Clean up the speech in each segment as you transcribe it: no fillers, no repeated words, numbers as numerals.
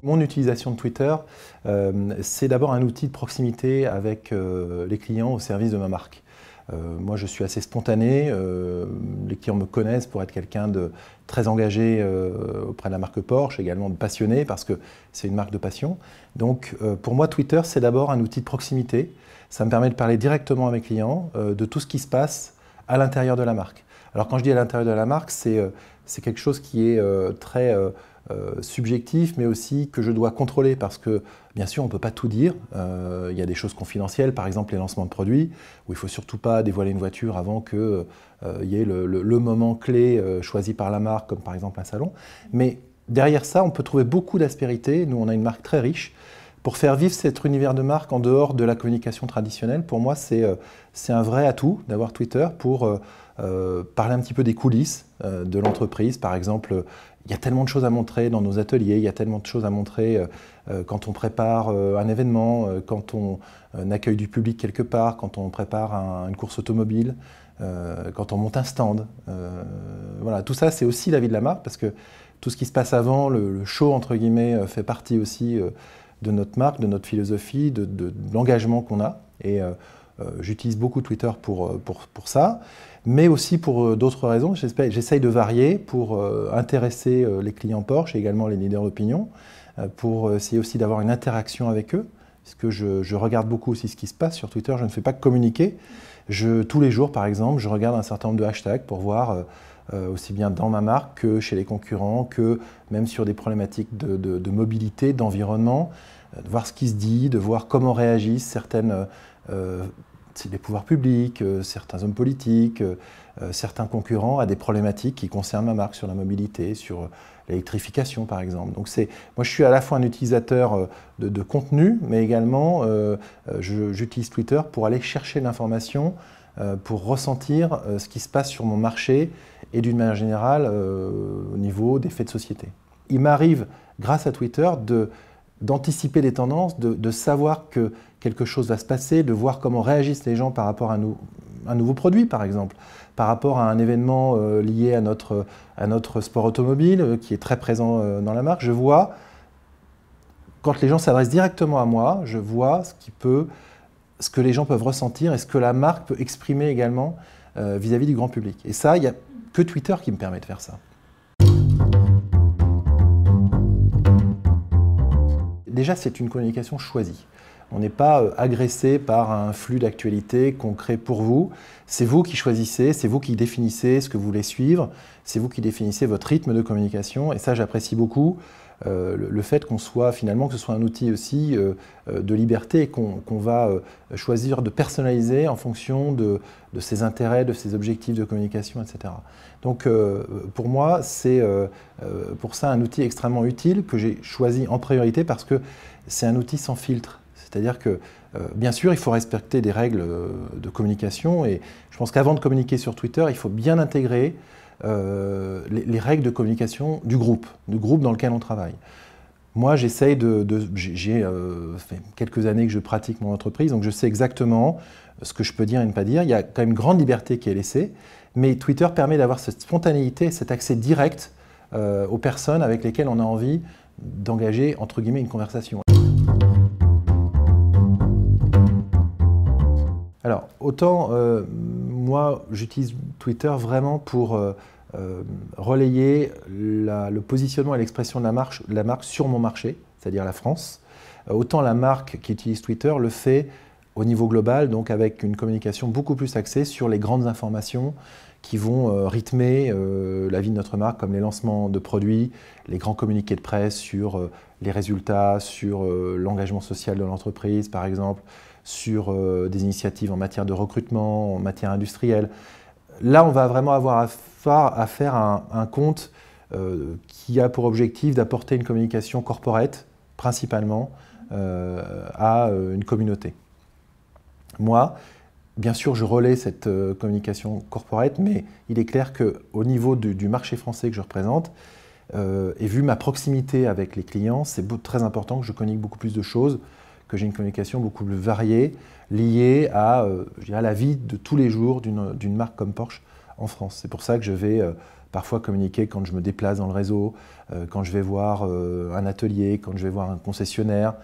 mon utilisation de Twitter, c'est d'abord un outil de proximité avec les clients au service de ma marque. Moi, je suis assez spontané. Les clients me connaissent pour être quelqu'un de très engagé auprès de la marque Porsche, également de passionné, parce que c'est une marque de passion. Donc, pour moi, Twitter, c'est d'abord un outil de proximité. Ça me permet de parler directement à mes clients de tout ce qui se passe à l'intérieur de la marque. Alors, quand je dis à l'intérieur de la marque, c'est quelque chose qui est très subjectif, mais aussi que je dois contrôler parce que, bien sûr, on ne peut pas tout dire. Il y a des choses confidentielles, par exemple les lancements de produits, où il ne faut surtout pas dévoiler une voiture avant qu'il y ait le moment clé choisi par la marque, comme par exemple un salon. Mais derrière ça, on peut trouver beaucoup d'aspérité. Nous, on a une marque très riche. Pour faire vivre cet univers de marque en dehors de la communication traditionnelle, pour moi, c'est un vrai atout d'avoir Twitter pour parler un petit peu des coulisses de l'entreprise. Par exemple, il y a tellement de choses à montrer dans nos ateliers, il y a tellement de choses à montrer quand on prépare un événement, quand on accueille du public quelque part, quand on prépare une course automobile, quand on monte un stand. Voilà, tout ça, c'est aussi la vie de la marque parce que tout ce qui se passe avant, le show, entre guillemets, fait partie aussi de notre marque, de notre philosophie, de l'engagement qu'on a. Et j'utilise beaucoup Twitter pour ça, mais aussi pour d'autres raisons. J'essaye de varier pour intéresser les clients Porsche et également les leaders d'opinion, pour essayer aussi d'avoir une interaction avec eux, parce que je regarde beaucoup aussi ce qui se passe sur Twitter. Je ne fais pas que communiquer. Tous les jours, par exemple, je regarde un certain nombre de hashtags pour voir aussi bien dans ma marque que chez les concurrents, que même sur des problématiques de mobilité, d'environnement, de voir ce qui se dit, de voir comment réagissent les pouvoirs publics, certains hommes politiques, certains concurrents à des problématiques qui concernent ma marque sur la mobilité, sur l'électrification par exemple. Donc moi je suis à la fois un utilisateur de contenu, mais également j'utilise Twitter pour aller chercher l'information, pour ressentir ce qui se passe sur mon marché et d'une manière générale au niveau des faits de société. Il m'arrive, grâce à Twitter, d'anticiper les tendances, de savoir que quelque chose va se passer, de voir comment réagissent les gens par rapport à un nouveau produit, par exemple, par rapport à un événement lié à notre sport automobile, qui est très présent dans la marque. Je vois, quand les gens s'adressent directement à moi, je vois ce que les gens peuvent ressentir et ce que la marque peut exprimer également vis-à-vis du grand public. Et ça, il n'y a que Twitter qui me permet de faire ça. Déjà, c'est une communication choisie. On n'est pas agressé par un flux d'actualité qu'on crée pour vous. C'est vous qui choisissez, c'est vous qui définissez ce que vous voulez suivre, c'est vous qui définissez votre rythme de communication. Et ça, j'apprécie beaucoup le fait qu'on soit finalement, que ce soit un outil aussi de liberté et qu'on va choisir de personnaliser en fonction de ses intérêts, de ses objectifs de communication, etc. Donc pour moi, c'est pour ça un outil extrêmement utile que j'ai choisi en priorité parce que c'est un outil sans filtre. C'est-à-dire que, bien sûr, il faut respecter des règles de communication et je pense qu'avant de communiquer sur Twitter, il faut bien intégrer les règles de communication du groupe dans lequel on travaille. Moi, j'ai fait quelques années que je pratique mon entreprise, donc je sais exactement ce que je peux dire et ne pas dire. Il y a quand même une grande liberté qui est laissée, mais Twitter permet d'avoir cette spontanéité, cet accès direct aux personnes avec lesquelles on a envie d'engager, entre guillemets, une conversation. Alors, autant moi, j'utilise Twitter vraiment pour relayer le positionnement et l'expression de la marque sur mon marché, c'est-à-dire la France. Autant la marque qui utilise Twitter le fait au niveau global, donc avec une communication beaucoup plus axée sur les grandes informations qui vont rythmer la vie de notre marque, comme les lancements de produits, les grands communiqués de presse sur les résultats, sur l'engagement social de l'entreprise, par exemple, sur des initiatives en matière de recrutement, en matière industrielle. Là, on va vraiment avoir à faire un compte qui a pour objectif d'apporter une communication corporate, principalement, à une communauté. Moi, bien sûr, je relaie cette communication corporate, mais il est clair qu'au niveau du marché français que je représente, et vu ma proximité avec les clients, c'est très important que je communique beaucoup plus de choses, que j'ai une communication beaucoup plus variée, liée à la vie de tous les jours d'une marque comme Porsche en France. C'est pour ça que je vais parfois communiquer quand je me déplace dans le réseau, quand je vais voir un atelier, quand je vais voir un concessionnaire,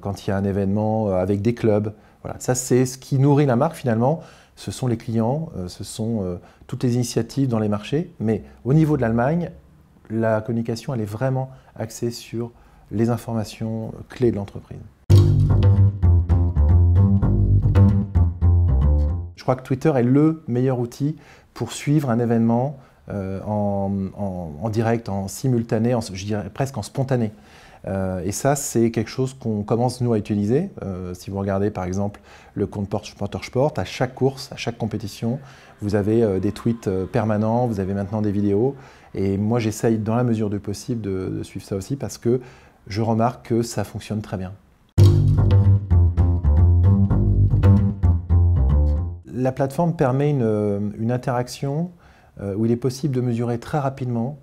quand il y a un événement avec des clubs. Voilà, ça c'est ce qui nourrit la marque finalement. Ce sont les clients, ce sont toutes les initiatives dans les marchés. Mais au niveau de l'Allemagne, la communication elle est vraiment axée sur les informations clés de l'entreprise. Je crois que Twitter est le meilleur outil pour suivre un événement en direct, en simultané, je dirais presque en spontané. Et ça, c'est quelque chose qu'on commence nous à utiliser. Si vous regardez par exemple le compte Motorsport, à chaque course, à chaque compétition, vous avez des tweets permanents, vous avez maintenant des vidéos. Et moi, j'essaye dans la mesure du possible de suivre ça aussi parce que je remarque que ça fonctionne très bien. La plateforme permet une interaction où il est possible de mesurer très rapidement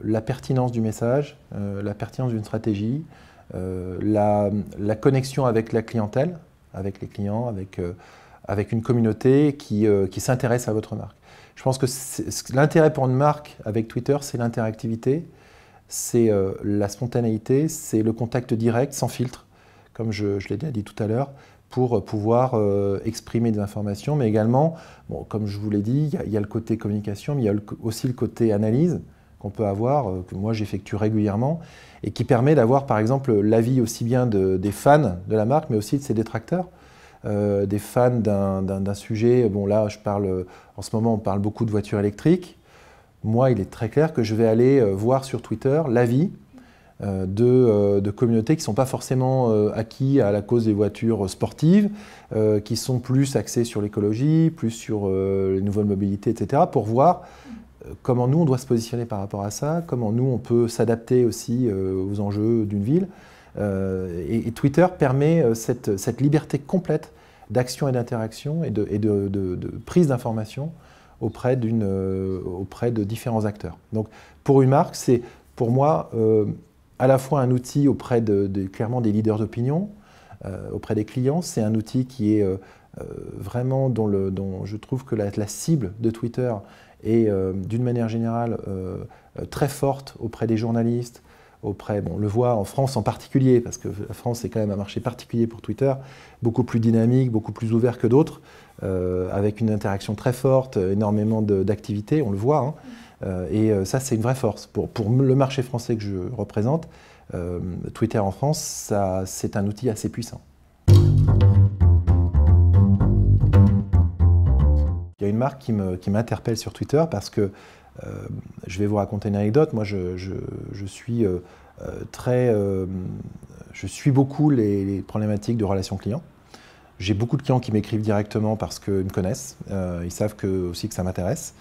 la pertinence du message, la pertinence d'une stratégie, la connexion avec la clientèle, avec les clients, avec une communauté qui s'intéresse à votre marque. Je pense que l'intérêt pour une marque avec Twitter, c'est l'interactivité, c'est la spontanéité, c'est le contact direct, sans filtre, comme je l'ai déjà dit tout à l'heure, pour pouvoir exprimer des informations, mais également, bon, comme je vous l'ai dit, il y a le côté communication, mais il y a aussi le côté analyse qu'on peut avoir, que moi j'effectue régulièrement, et qui permet d'avoir par exemple l'avis aussi bien des fans de la marque, mais aussi de ses détracteurs, des fans d'un sujet. Bon là, en ce moment on parle beaucoup de voitures électriques. Moi, il est très clair que je vais aller voir sur Twitter l'avis de communautés qui ne sont pas forcément acquis à la cause des voitures sportives, qui sont plus axées sur l'écologie, plus sur les nouvelles mobilités, etc., pour voir comment nous, on doit se positionner par rapport à ça, comment nous, on peut s'adapter aussi aux enjeux d'une ville. Et Twitter permet cette liberté complète d'action et d'interaction et de prise d'information auprès de différents acteurs. Donc, pour une marque, c'est pour moi à la fois un outil auprès clairement des leaders d'opinion, auprès des clients. C'est un outil qui est vraiment dont je trouve que la cible de Twitter est d'une manière générale très forte auprès des journalistes, on le voit en France en particulier, parce que la France est quand même un marché particulier pour Twitter, beaucoup plus dynamique, beaucoup plus ouvert que d'autres, avec une interaction très forte, énormément d'activités, on le voit. Et ça, c'est une vraie force. Pour le marché français que je représente, Twitter en France, c'est un outil assez puissant. Il y a une marque qui m'interpelle sur Twitter parce que, je vais vous raconter une anecdote, moi je suis beaucoup les problématiques de relations clients. J'ai beaucoup de clients qui m'écrivent directement parce qu'ils me connaissent, ils savent aussi que ça m'intéresse.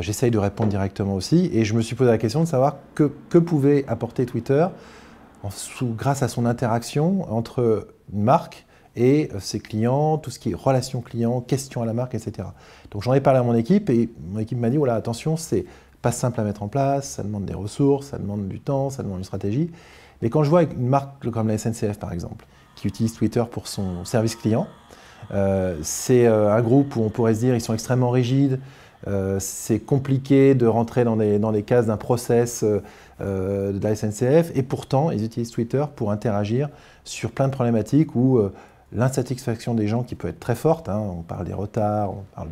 J'essaye de répondre directement aussi et je me suis posé la question de savoir que pouvait apporter Twitter grâce à son interaction entre une marque et ses clients, tout ce qui est relations clients, questions à la marque, etc. Donc j'en ai parlé à mon équipe et mon équipe m'a dit voilà, attention, c'est pas simple à mettre en place, ça demande des ressources, ça demande du temps, ça demande une stratégie. Mais quand je vois une marque comme la SNCF par exemple, qui utilise Twitter pour son service client, c'est un groupe où on pourrait se dire ils sont extrêmement rigides, c'est compliqué de rentrer dans les cases d'un process de la SNCF, et pourtant ils utilisent Twitter pour interagir sur plein de problématiques où l'insatisfaction des gens qui peut être très forte, on parle des retards, on parle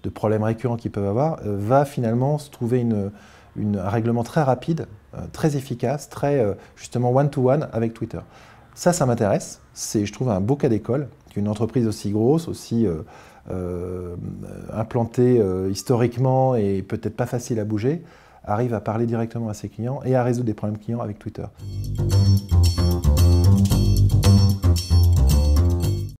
de problèmes récurrents qu'ils peuvent avoir, va finalement se trouver un règlement très rapide, très efficace, très justement one-to-one avec Twitter. Ça m'intéresse, c'est je trouve un beau cas d'école qu'une entreprise aussi grosse, aussi implantée historiquement et peut-être pas facile à bouger, arrive à parler directement à ses clients et à résoudre des problèmes clients avec Twitter.